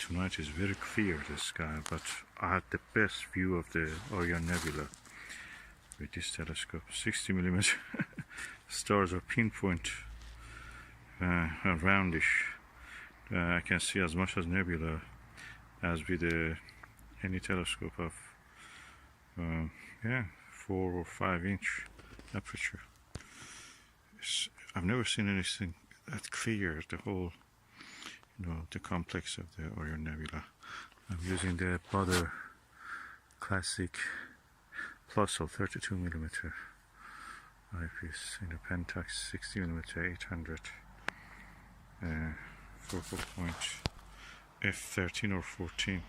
tonight is very clear, the sky, but I had the best view of the Orion Nebula with this telescope. 60mm stars are pinpoint and roundish. I can see as much as nebula as with any telescope of 4 or 5 inch aperture. I've never seen anything that clear, the whole, the complex of the Orion Nebula. I'm using the Baader Classic Plossl 32mm eyepiece in a Pentax 60mm 800 focal point f13 or 14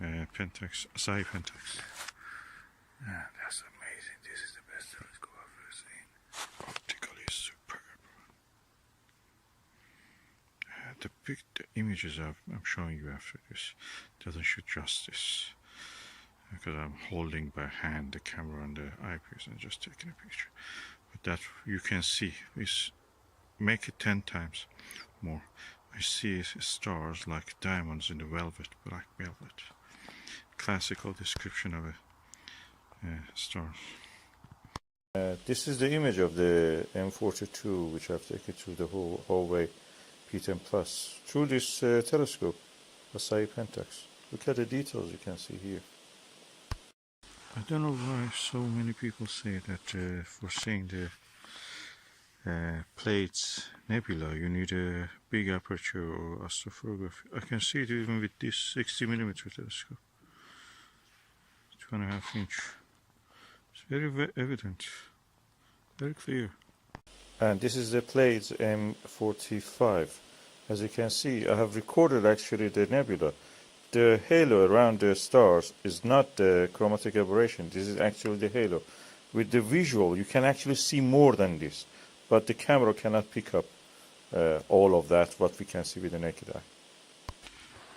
Pentax, Asahi-Pentax. That's amazing. This is the best telescope I've ever seen. Optically superb. The images I'm showing you after this doesn't shoot justice, because I'm holding by hand the camera and the eyepiece and just taking a picture. But that you can see is make it 10 times more. I see stars like diamonds in the velvet, black velvet. Classical description of a star. This is the image of the M42, which I've taken through the whole Huawei P10 Plus through this telescope, Asahi-Pentax. Look at the details you can see here. I don't know why so many people say that for seeing the Pleiades Nebula you need a big aperture or astrophotography. I can see it even with this 60mm telescope. 2.5 inch. It's very evident, very clear. And this is the Pleiades M45. As you can see, I have recorded actually the nebula. The halo around the stars is not the chromatic aberration. This is actually the halo. With the visual, you can actually see more than this, but the camera cannot pick up all of that, what we can see with the naked eye.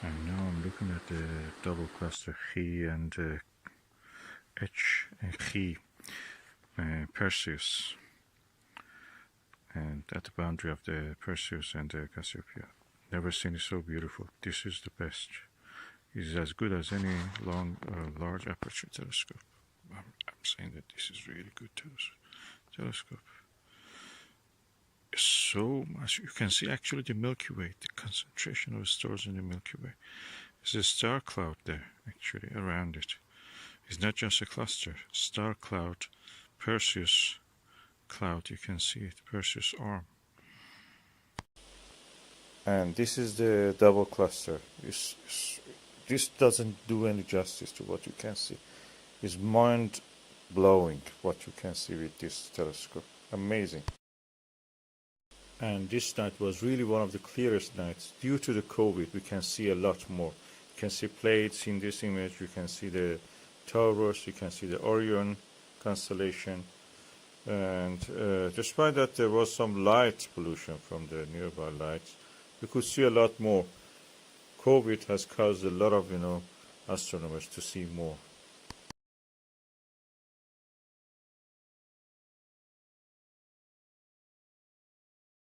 And now I'm looking at the double cluster Chi and H and Chi Perseus, and at the boundary of the Perseus and the Cassiopeia. Never seen it so beautiful. This is the best. It's as good as any large aperture telescope. I'm saying that this is really good telescope. So much. You can see actually the Milky Way, the concentration of stars in the Milky Way. There's a star cloud there, actually, around it. It's not just a cluster. Star cloud, Perseus cloud, you can see it, Perseus arm. And this is the double cluster. This doesn't do any justice to what you can see. It's mind-blowing what you can see with this telescope. Amazing. And this night was really one of the clearest nights. Due to the COVID, we can see a lot more. You can see Pleiades in this image. You can see the Taurus. You can see the Orion constellation. And despite that there was some light pollution from the nearby lights, you could see a lot more. COVID has caused a lot of astronomers to see more.